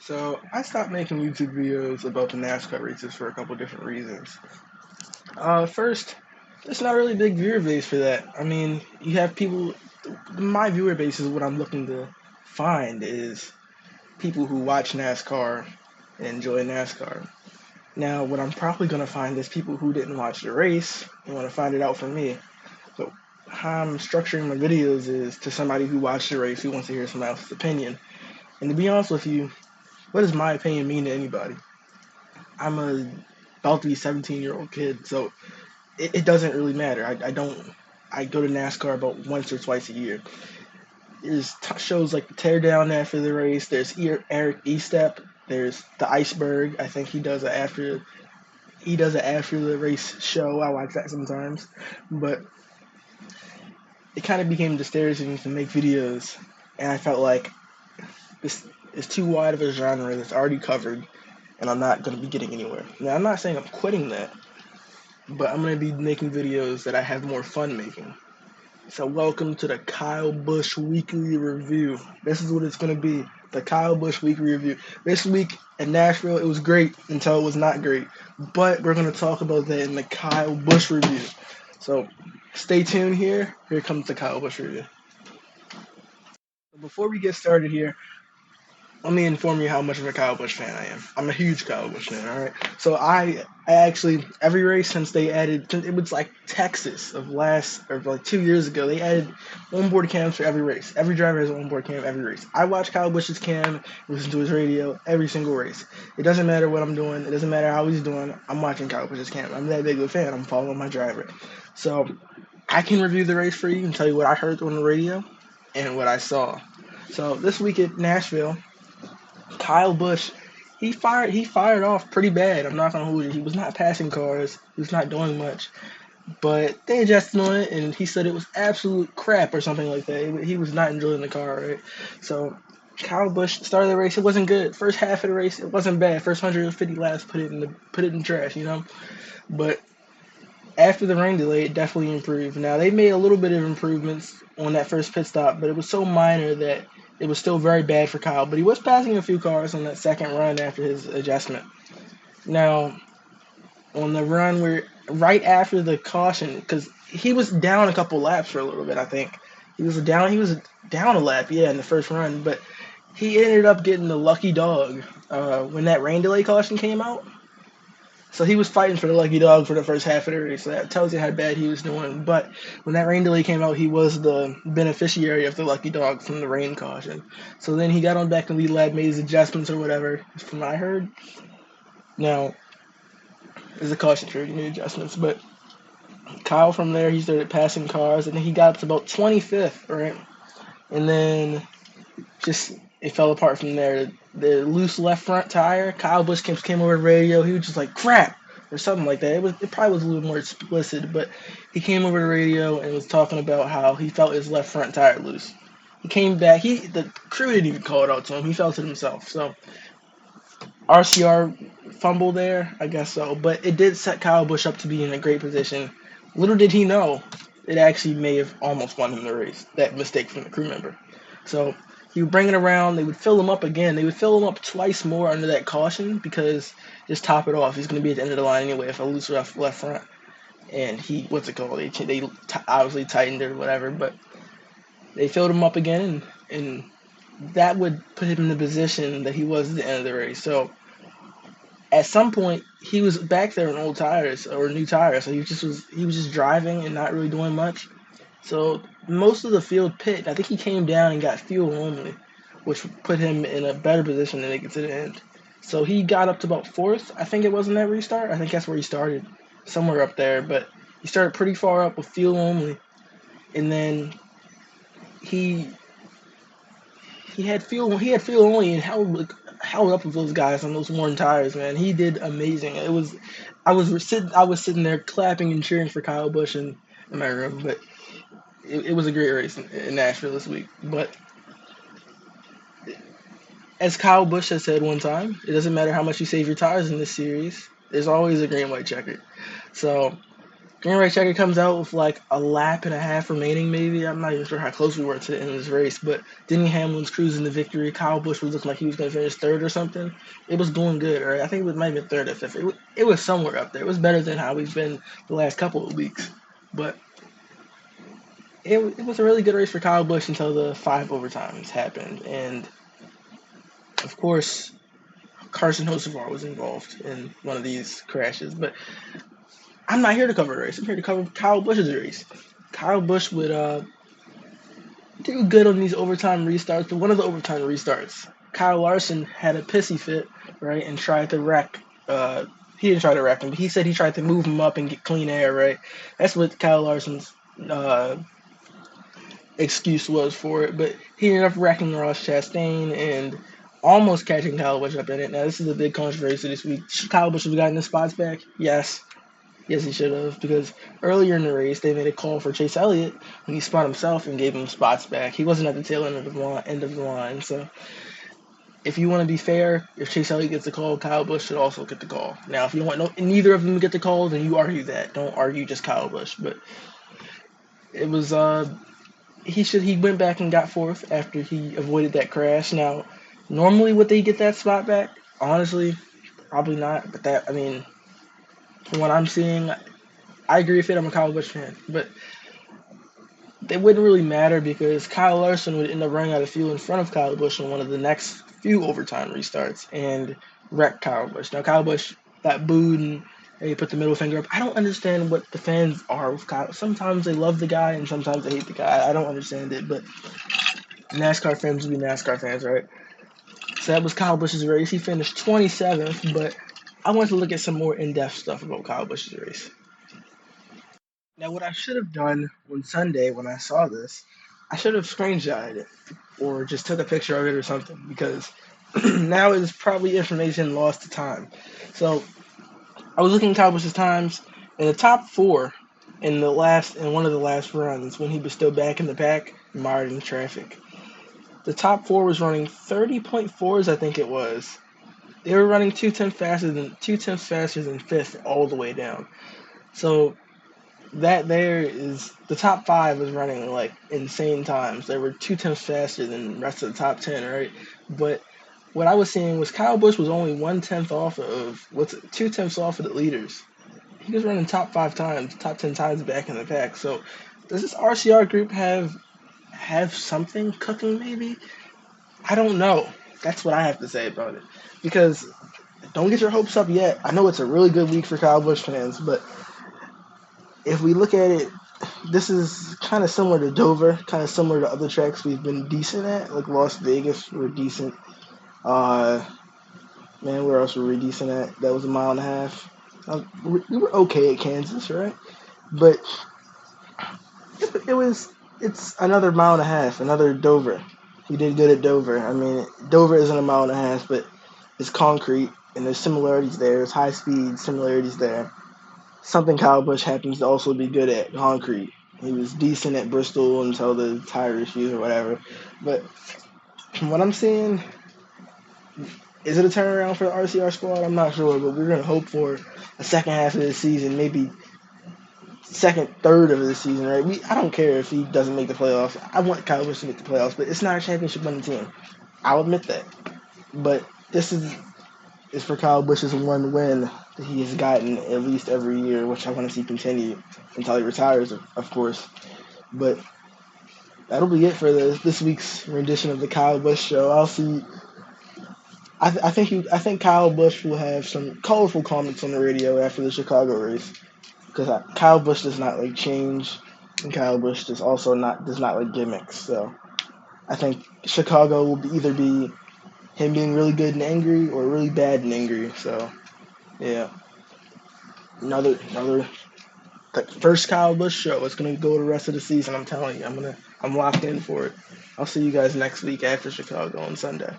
So I stopped making YouTube videos about the NASCAR races for a couple different reasons. First, there's not really a big viewer base for that. I mean, you have people. My viewer base is what I'm looking to find is people who watch NASCAR and enjoy NASCAR. Now, what I'm probably gonna find is people who didn't watch the race and want to find it out for me. So how I'm structuring my videos is to somebody who watched the race who wants to hear somebody else's opinion. And to be honest with you, what does my opinion mean to anybody? I'm a about to be 17-year-old kid, so it doesn't really matter. I don't. I go to NASCAR about once or twice a year. There's shows like the Teardown after the race. There's Eric Estep. There's the Iceberg. I think he does it after the race show. I watch that sometimes, but it kind of became the stereotype to make videos, and I felt like this is too wide of a genre that's already covered, and I'm not going to be getting anywhere. Now, I'm not saying I'm quitting that, but I'm going to be making videos that I have more fun making. So welcome to the Kyle Busch Weekly Review. This is what it's going to be, the Kyle Busch Weekly Review. This week in Nashville, it was great until it was not great. But we're going to talk about that in the Kyle Busch Review. So stay tuned here. Here comes the Kyle Busch Review. Before we get started here, let me inform you how much of a Kyle Busch fan I am. I'm a huge Kyle Busch fan, alright? So I actually, every race since they added, it was like Texas of like 2 years ago, they added onboard cams for every race. Every driver has an onboard cam every race. I watch Kyle Busch's cam, listen to his radio every single race. It doesn't matter what I'm doing, it doesn't matter how he's doing, I'm watching Kyle Busch's cam. I'm that big of a fan, I'm following my driver. So I can review the race for you and tell you what I heard on the radio and what I saw. So this week at Nashville, Kyle Busch, he fired off pretty bad. I'm not gonna hold you. He was not passing cars. He was not doing much. But they adjusted on it, and he said it was absolute crap or something like that. He was not enjoying the car, right? So Kyle Busch started the race. It wasn't good. First half of the race, it wasn't bad. First 150 laps, put it in trash, But after the rain delay, it definitely improved. Now they made a little bit of improvements on that first pit stop, but it was so minor that it was still very bad for Kyle. But he was passing a few cars on that second run after his adjustment. Now on the run where right after the caution, because he was down a couple laps for a little bit, I think he was down a lap, yeah, in the first run, but he ended up getting the lucky dog when that rain delay caution came out. So he was fighting for the lucky dog for the first half of the race. So that tells you how bad he was doing. But when that rain delay came out, he was the beneficiary of the lucky dog from the rain caution. So then he got on back in the lead lap, made his adjustments or whatever, from what I heard. Now, there's a caution trigger, he made adjustments. But Kyle from there, he started passing cars, and then he got up to about 25th, right? And then just it fell apart from there. The loose left front tire. Kyle Busch came over the radio. He was just like crap or something like that. It probably was a little more explicit, but he came over the radio and was talking about how he felt his left front tire loose. He came back. The crew didn't even call it out to him. He felt it himself. So RCR fumble there, I guess so. But it did set Kyle Busch up to be in a great position. Little did he know, it actually may have almost won him the race. That mistake from the crew member. So he would bring it around. They would fill him up again. They would fill him up twice more under that caution because just top it off. He's going to be at the end of the line anyway if I lose left front. And he, what's it called? They obviously tightened it or whatever, but they filled him up again, and that would put him in the position that he was at the end of the race. So at some point he was back there in old tires or new tires, so he was just driving and not really doing much. So most of the field pit, I think he came down and got fuel only, which put him in a better position to make it to the end. So he got up to about fourth, I think it was in that restart. I think that's where he started, somewhere up there. But he started pretty far up with fuel only, and then he had fuel only and held up with those guys on those worn tires. Man, he did amazing. I was sitting there clapping and cheering for Kyle Busch in my room, but it was a great race in Nashville this week. But as Kyle Busch has said one time, it doesn't matter how much you save your tires in this series. There's always a green white checker. So Green Ray Checker comes out with like a lap and a half remaining, maybe. I'm not even sure how close we were to the end of this race, but Denny Hamlin's cruising to victory. Kyle Busch was looking like he was going to finish third or something. It was doing good, right? I think it might have been third or fifth. It was somewhere up there. It was better than how we've been the last couple of weeks. But it was a really good race for Kyle Busch until the 5 overtimes happened. And, of course, Carson Hocevar was involved in one of these crashes. But I'm not here to cover a race. I'm here to cover Kyle Busch's race. Kyle Busch would do good on these overtime restarts, but one of the overtime restarts, Kyle Larson had a pissy fit, right, and tried to wreck. He didn't try to wreck him, but he said he tried to move him up and get clean air, right? That's what Kyle Larson's excuse was for it, but he ended up wrecking Ross Chastain and almost catching Kyle Busch up in it. Now, this is a big controversy this week. Should Kyle Busch have gotten his spots back? Yes. Yes, he should have, because earlier in the race, they made a call for Chase Elliott when he spun himself and gave him spots back. He wasn't at the tail end of the line, so if you want to be fair, if Chase Elliott gets the call, Kyle Busch should also get the call. Now, if you want neither of them to get the call, then you argue that. Don't argue just Kyle Busch. But it was he went back and got fourth after he avoided that crash. Now, normally would they get that spot back? Honestly, probably not. But from what I'm seeing, I agree with it. I'm a Kyle Busch fan, but it wouldn't really matter because Kyle Larson would end up running out of fuel in front of Kyle Busch on one of the next few overtime restarts and wreck Kyle Busch. Now, Kyle Busch got booed and he put the middle finger up. I don't understand what the fans are with Kyle. Sometimes they love the guy and sometimes they hate the guy. I don't understand it, but NASCAR fans will be NASCAR fans, right? So that was Kyle Busch's race. He finished 27th, but I want to look at some more in-depth stuff about Kyle Busch's race. Now, what I should have done on Sunday when I saw this, I should have screenshotted it or just took a picture of it or something because now it's probably information lost to time. So I was looking at Kyle Busch's times in the top four in one of the last runs when he was still back in the pack, mired in traffic. The top four was running 30.4s, I think it was. They were running 2 tenths faster than fifth all the way down. So that there is the top five was running like insane times. They were 2 tenths faster than the rest of the top 10, right? But what I was seeing was Kyle Busch was only 1 tenth off of 2 tenths off of the leaders. He was running top 5 times, top 10 times back in the pack. So does this RCR group have something cooking? Maybe I don't know. That's what I have to say about it. Because don't get your hopes up yet. I know it's a really good week for Kyle Busch fans, but if we look at it, this is kind of similar to Dover, kind of similar to other tracks we've been decent at, like Las Vegas, we're decent. Where else were we decent at? That was a mile and a half. We were okay at Kansas, right? But it's another mile and a half, another Dover. We did good at Dover. I mean, Dover isn't a mile and a half, but it's concrete, and there's similarities there. There's high speed similarities there. Something Kyle Busch happens to also be good at, concrete. He was decent at Bristol until the tire issues or whatever. But from what I'm seeing, is it a turnaround for the RCR squad? I'm not sure, but we're going to hope for a second half of the season, maybe second, third of the season, right? I don't care if he doesn't make the playoffs. I want Kyle Busch to make the playoffs, but it's not a championship winning team. I'll admit that. But this is for Kyle Busch's one win that he has gotten at least every year, which I want to see continue until he retires, of course. But that'll be it for this week's rendition of the Kyle Busch show. I'll see. I think Kyle Busch will have some colorful comments on the radio after the Chicago race because Kyle Busch does not like change, and Kyle Busch does not like gimmicks. So I think Chicago will either be him being really good and angry or really bad and angry. So yeah, another first Kyle Busch show. It's gonna go the rest of the season. I'm telling you, I'm locked in for it. I'll see you guys next week after Chicago on Sunday.